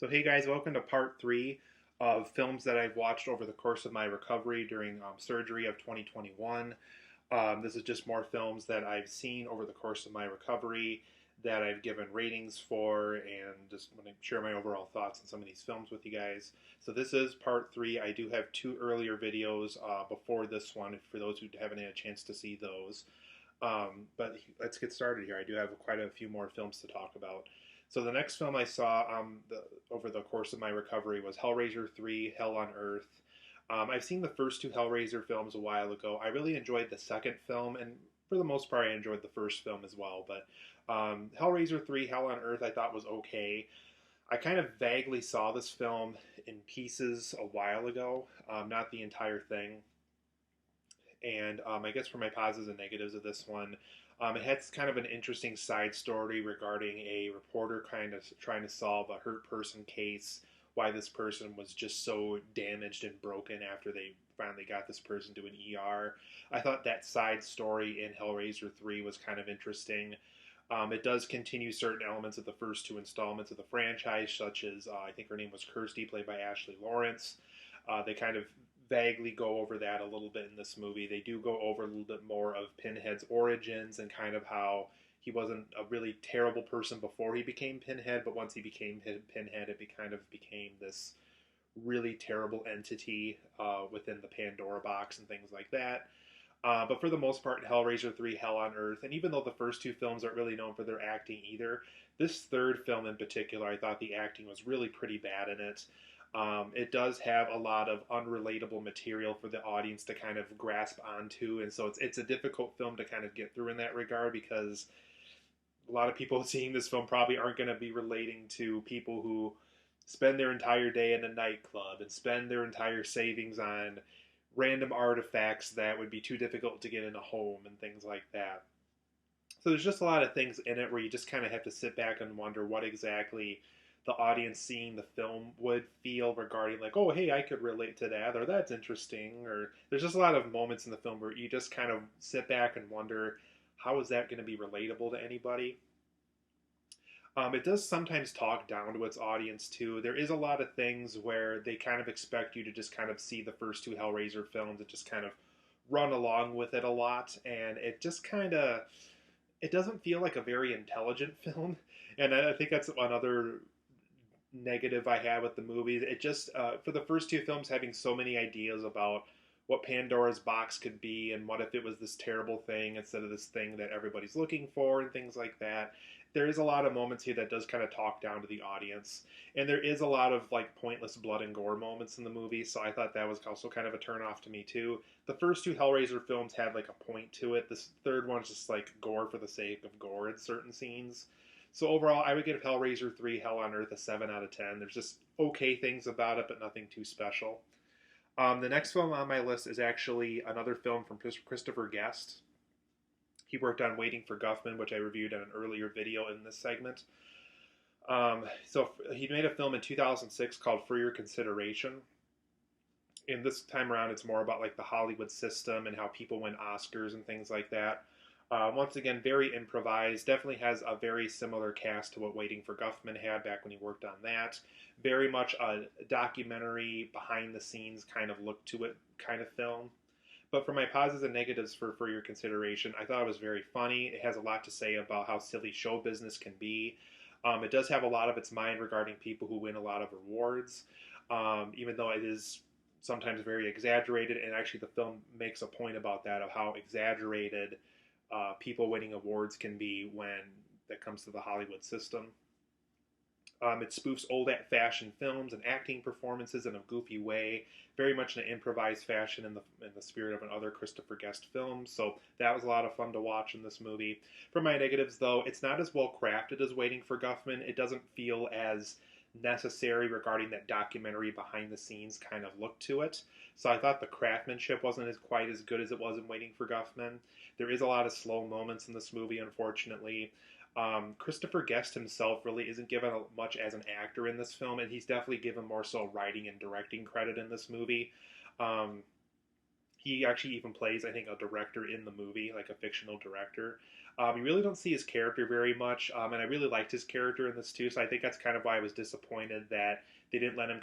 So, hey guys, welcome to part three of films that I've watched over the course of my recovery during surgery of 2021. This is just more films that I've seen over the course of my recovery that I've given ratings for, and just want to share my overall thoughts on some of these films with you guys. So, this is part three. I do have two earlier videos before this one for those who haven't had a chance to see those. But let's get started here. I do have quite a few more films to talk about. So the next film I saw over the course of my recovery was Hellraiser 3: Hell on Earth. I've seen the first two Hellraiser films a while ago. I really enjoyed the second film, and for the most part, I enjoyed the first film as well. But Hellraiser 3: Hell on Earth I thought was okay. I kind of vaguely saw this film in pieces a while ago, not the entire thing. And I guess for my positives and negatives of this one, it has kind of an interesting side story regarding a reporter kind of trying to solve a hurt person case. Why this person was just so damaged and broken after they finally got this person to an ER. I thought that side story in Hellraiser 3 was kind of interesting. It does continue certain elements of the first two installments of the franchise, such as I think her name was Kirsty, played by Ashley Lawrence. They kind of vaguely go over that a little bit in this movie. They do go over a little bit more of Pinhead's origins and kind of how he wasn't a really terrible person before he became Pinhead, but once he became Pinhead, it kind of became this really terrible entity within the Pandora box and things like that. But for the most part, Hellraiser 3: Hell on Earth, and even though the first two films aren't really known for their acting either, this third film in particular, I thought the acting was really pretty bad in it. It does have a lot of unrelatable material for the audience to kind of grasp onto, and so it's a difficult film to kind of get through in that regard because a lot of people seeing this film probably aren't going to be relating to people who spend their entire day in a nightclub and spend their entire savings on random artifacts that would be too difficult to get in a home and things like that. So there's just a lot of things in it where you just kind of have to sit back and wonder what exactly the audience seeing the film would feel regarding, like, oh, hey, I could relate to that, or that's interesting, or there's just a lot of moments in the film where you just kind of sit back and wonder, how is that going to be relatable to anybody? It does sometimes talk down to its audience too. There is a lot of things where they kind of expect you to just kind of see the first two Hellraiser films and just kind of run along with it a lot, and it just kind of it doesn't feel like a very intelligent film. And I think that's another negative I have with the movies. It just for the first two films having so many ideas about what Pandora's box could be and what if it was this terrible thing instead of this thing that everybody's looking for and things like that. There is a lot of moments here that does kind of talk down to the audience, and there is a lot of like pointless blood and gore moments in the movie. So I thought that was also kind of a turn off to me too. The first two Hellraiser films had like a point to it. This third one's just like gore for the sake of gore in certain scenes. So overall, I would give Hellraiser 3: Hell on Earth a 7 out of 10. There's just okay things about it, but nothing too special. The next film on my list is actually another film from Christopher Guest. He worked on Waiting for Guffman, which I reviewed in an earlier video in this segment. So he made a film in 2006 called For Your Consideration. And this time around, it's more about like the Hollywood system and how people win Oscars and things like that. Once again, very improvised. Definitely has a very similar cast to what Waiting for Guffman had back when he worked on that. Very much a documentary, behind the scenes kind of look to it kind of film. But for my positives and negatives for your consideration, I thought it was very funny. It has a lot to say about how silly show business can be. It does have a lot of its mind regarding people who win a lot of rewards, even though it is sometimes very exaggerated. And actually, the film makes a point about that, of how exaggerated people winning awards can be when that comes to the Hollywood system. It spoofs old-fashioned films and acting performances in a goofy way, very much in an improvised fashion in the spirit of another Christopher Guest film. So that was a lot of fun to watch in this movie. For my negatives, though, it's not as well crafted as Waiting for Guffman. It doesn't feel as necessary regarding that documentary behind the scenes kind of look to it. So I thought the craftsmanship wasn't quite as good as it was in Waiting for Guffman. There is a lot of slow moments in this movie, unfortunately. Christopher Guest himself really isn't given much as an actor in this film, and he's definitely given more so writing and directing credit in this movie. He actually even plays, I think, a director in the movie, like a fictional director. You really don't see his character very much, and I really liked his character in this too. So I think that's kind of why I was disappointed that they didn't let him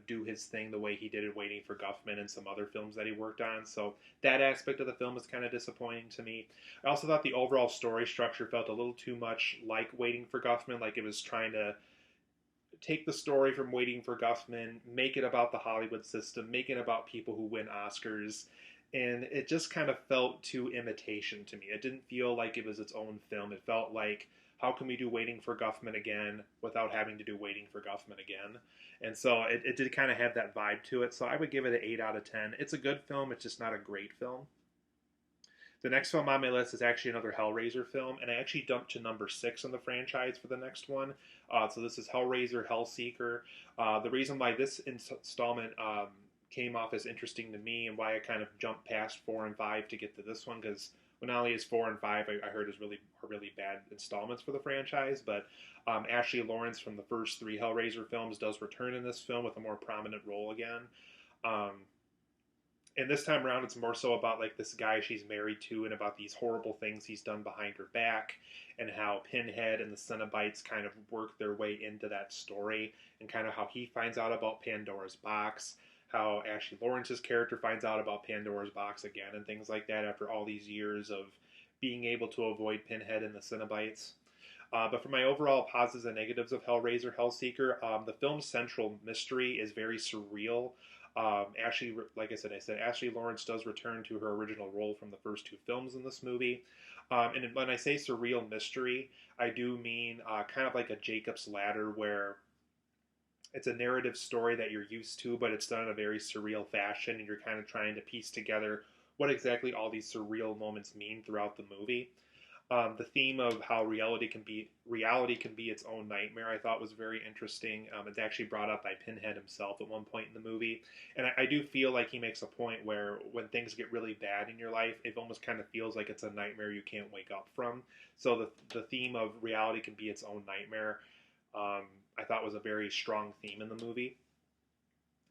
do his thing the way he did in Waiting for Guffman and some other films that he worked on. So that aspect of the film is kind of disappointing to me. I also thought the overall story structure felt a little too much like Waiting for Guffman, like it was trying to take the story from Waiting for Guffman, make it about the Hollywood system, make it about people who win Oscars, and it just kind of felt too imitation to me. It didn't feel like it was its own film. It felt like, how can we do Waiting for Guffman again without having to do Waiting for Guffman again? And so it did kind of have that vibe to it. So I would give it an 8 out of 10. It's a good film. It's just not a great film. The next film on my list is actually another Hellraiser film, and I actually jumped to number 6 in the franchise for the next one. So this is Hellraiser Hellseeker. The reason why this installment came off as interesting to me and why I kind of jumped past 4 and 5 to get to this one, because when only is 4 and 5, I heard is really bad installments for the franchise. But Ashley Lawrence from the first 3 Hellraiser films does return in this film with a more prominent role again. Um, and this time around, it's more so about like this guy she's married to and about these horrible things he's done behind her back, and how Pinhead and the Cenobites kind of work their way into that story, and kind of how he finds out about Pandora's box, how Ashley Lawrence's character finds out about Pandora's box again, and things like that after all these years of being able to avoid Pinhead and the Cenobites. But for my overall positives and negatives of Hellraiser Hellseeker, the film's central mystery is very surreal. Ashley, like I said Ashley Lawrence does return to her original role from the first 2 films in this movie. And when I say surreal mystery, I do mean kind of like a Jacob's Ladder, where it's a narrative story that you're used to, but it's done in a very surreal fashion, and you're kind of trying to piece together what exactly all these surreal moments mean throughout the movie. The theme of how reality can be its own nightmare, I thought was very interesting. It's actually brought up by Pinhead himself at one point in the movie, and I do feel like he makes a point where when things get really bad in your life, it almost kind of feels like it's a nightmare you can't wake up from. So the theme of reality can be its own nightmare, I thought was a very strong theme in the movie.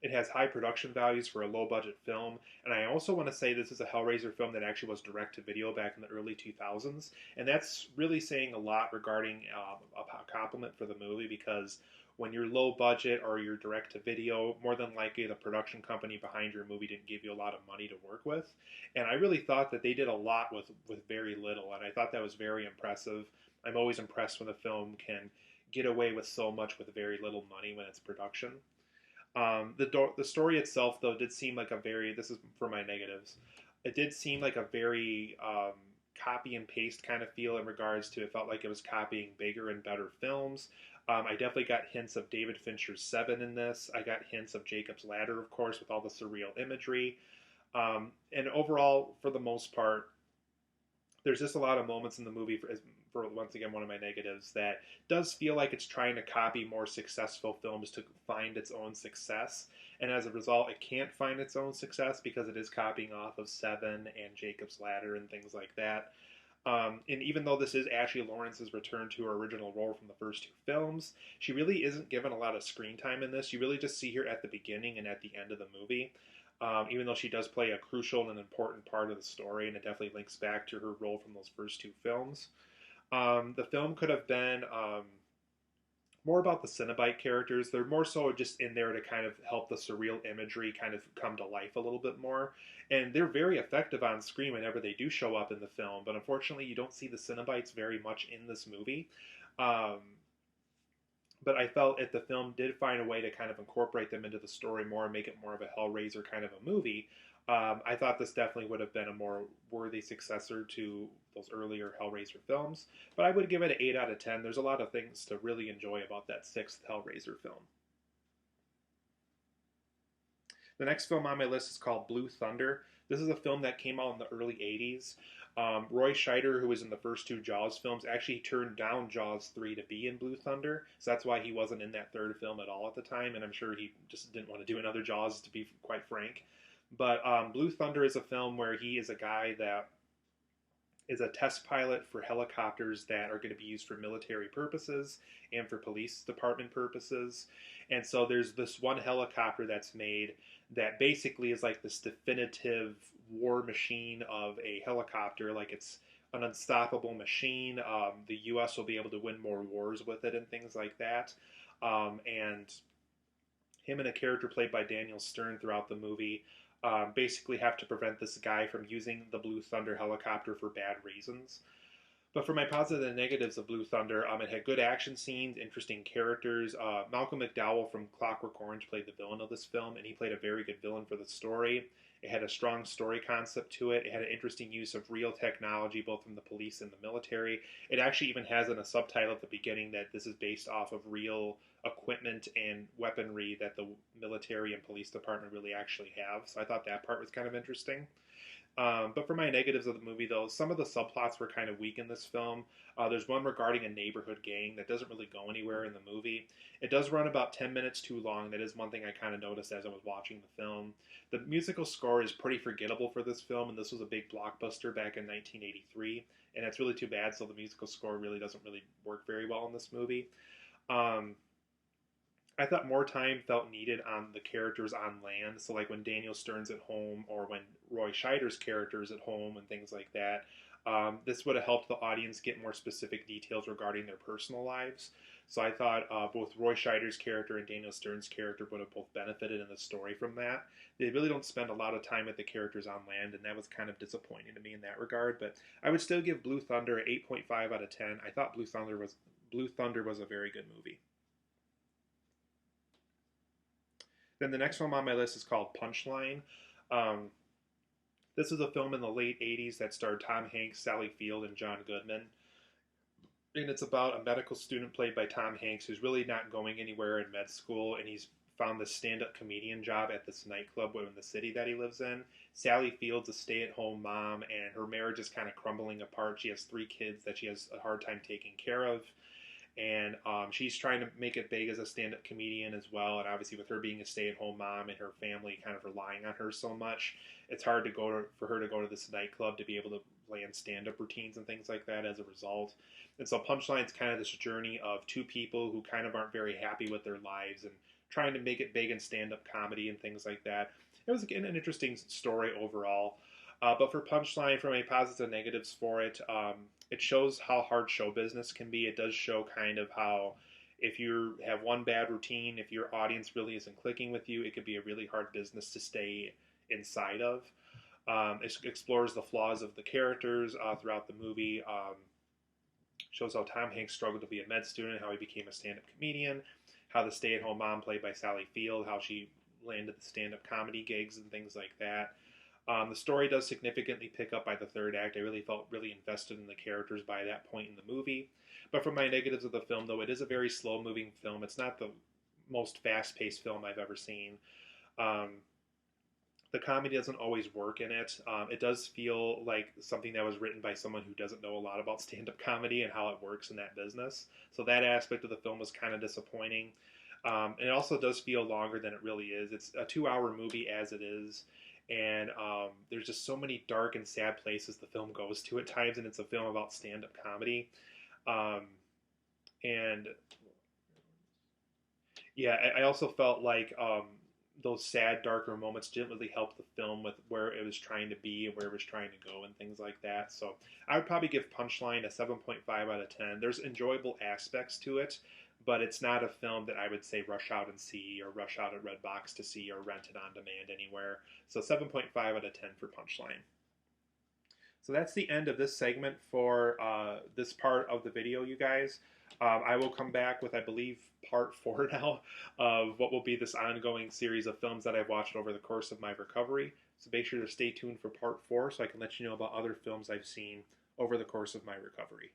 It has high production values for a low budget film, and I also want to say this is a Hellraiser film that actually was direct to video back in the early 2000s, and that's really saying a lot regarding a compliment for the movie, because when you're low budget or you're direct to video, more than likely the production company behind your movie didn't give you a lot of money to work with, and I really thought that they did a lot with very little, and I thought that was very impressive. I'm always impressed when a film can get away with so much with very little money when it's production. The story itself, though, did seem like a very, this is for my negatives, it did seem like a very copy and paste kind of feel in regards to, it felt like it was copying bigger and better films. I definitely got hints of David Fincher's Seven in this. I got hints of Jacob's Ladder, of course, with all the surreal imagery. And overall, for the most part, there's just a lot of moments in the movie, for once again one of my negatives, that does feel like it's trying to copy more successful films to find its own success, and as a result it can't find its own success because it is copying off of Seven and Jacob's Ladder and things like that. And even though this is Ashley Lawrence's return to her original role from the first 2 films, she really isn't given a lot of screen time in this. You really just see her at the beginning and at the end of the movie. Even though she does play a crucial and important part of the story, and it definitely links back to her role from those first 2 films. The film could have been more about the Cenobite characters. They're more so just in there to kind of help the surreal imagery kind of come to life a little bit more. And they're very effective on screen whenever they do show up in the film, but unfortunately you don't see the Cenobites very much in this movie. But I felt that the film did find a way to kind of incorporate them into the story more and make it more of a Hellraiser kind of a movie. I thought this definitely would have been a more worthy successor to those earlier Hellraiser films, but I would give it an 8 out of 10. There's a lot of things to really enjoy about that 6th Hellraiser film. The next film on my list is called Blue Thunder. This is a film that came out in the early 80s. Roy Scheider, who was in the first 2 Jaws films, actually turned down Jaws 3 to be in Blue Thunder, so that's why he wasn't in that 3rd film at all at the time, and I'm sure he just didn't want to do another Jaws, to be quite frank. But Blue Thunder is a film where he is a guy that is a test pilot for helicopters that are going to be used for military purposes and for police department purposes. And so there's this one helicopter that's made that basically is like this definitive war machine of a helicopter. Like it's an unstoppable machine. The U.S. will be able to win more wars with it and things like that. And him and a character played by Daniel Stern throughout the movie basically have to prevent this guy from using the Blue Thunder helicopter for bad reasons. But for my positives and negatives of Blue Thunder, it had good action scenes, interesting characters. Malcolm McDowell from Clockwork Orange played the villain of this film, and he played a very good villain for the story. It had a strong story concept to it. It had an interesting use of real technology, both from the police and the military. It actually even has in a subtitle at the beginning that this is based off of real equipment and weaponry that the military and police department really actually have. So I thought that part was kind of interesting. But for my negatives of the movie, though, some of the subplots were kind of weak in this film. There's one regarding a neighborhood gang that doesn't really go anywhere in the movie. It does run about 10 minutes too long. That is one thing I kind of noticed as I was watching the film. The musical score is pretty forgettable for this film, and this was a big blockbuster back in 1983. And that's really too bad, so the musical score really doesn't really work very well in this movie. I thought more time felt needed on the characters on land. So, like when Daniel Stern's at home or when Roy Scheider's character's at home and things like that. This would have helped the audience get more specific details regarding their personal lives. So I thought both Roy Scheider's character and Daniel Stern's character would have both benefited in the story from that. They really don't spend a lot of time with the characters on land, and that was kind of disappointing to me in that regard. But I would still give Blue Thunder an 8.5 out of 10. I thought Blue Thunder was a very good movie. Then the next film on my list is called Punchline. This is a film in the late 80s that starred Tom Hanks, Sally Field, and John Goodman. And it's about a medical student played by Tom Hanks who's really not going anywhere in med school, and he's found this stand-up comedian job at this nightclub in the city that he lives in. Sally Field's a stay-at-home mom, and her marriage is kind of crumbling apart. She has 3 kids that she has a hard time taking care of. And she's trying to make it big as a stand-up comedian as well. And obviously, with her being a stay-at-home mom and her family kind of relying on her so much, it's hard for her to go to this nightclub to be able to land stand-up routines and things like that as a result. And so Punchline's kind of this journey of 2 people who kind of aren't very happy with their lives and trying to make it big in stand-up comedy and things like that. It was, again, an interesting story overall. But for Punchline, for my positives and negatives for it, it shows how hard show business can be. It does show kind of how if you have one bad routine, if your audience really isn't clicking with you, it could be a really hard business to stay inside of. It explores the flaws of the characters throughout the movie. Shows how Tom Hanks struggled to be a med student, how he became a stand-up comedian, how the stay-at-home mom played by Sally Field, how she landed the stand-up comedy gigs and things like that. The story does significantly pick up by the third act. I really felt really invested in the characters by that point in the movie. But for my negatives of the film, though, it is a very slow-moving film. It's not the most fast-paced film I've ever seen. The comedy doesn't always work in it. It does feel like something that was written by someone who doesn't know a lot about stand-up comedy and how it works in that business. So that aspect of the film was kind of disappointing. And it also does feel longer than it really is. It's a 2-hour movie as it is. And there's just so many dark and sad places the film goes to at times, and it's a film about stand-up comedy. And yeah, I also felt like those sad, darker moments didn't really help the film with where it was trying to be and where it was trying to go and things like that. So I would probably give Punchline a 7.5 out of 10. There's enjoyable aspects to it, but it's not a film that I would say rush out and see or rush out at Redbox to see or rent it on demand anywhere. So 7.5 out of 10 for Punchline. So that's the end of this segment for this part of the video, you guys. I will come back with, I believe, part 4 now of what will be this ongoing series of films that I've watched over the course of my recovery. So make sure to stay tuned for part 4 so I can let you know about other films I've seen over the course of my recovery.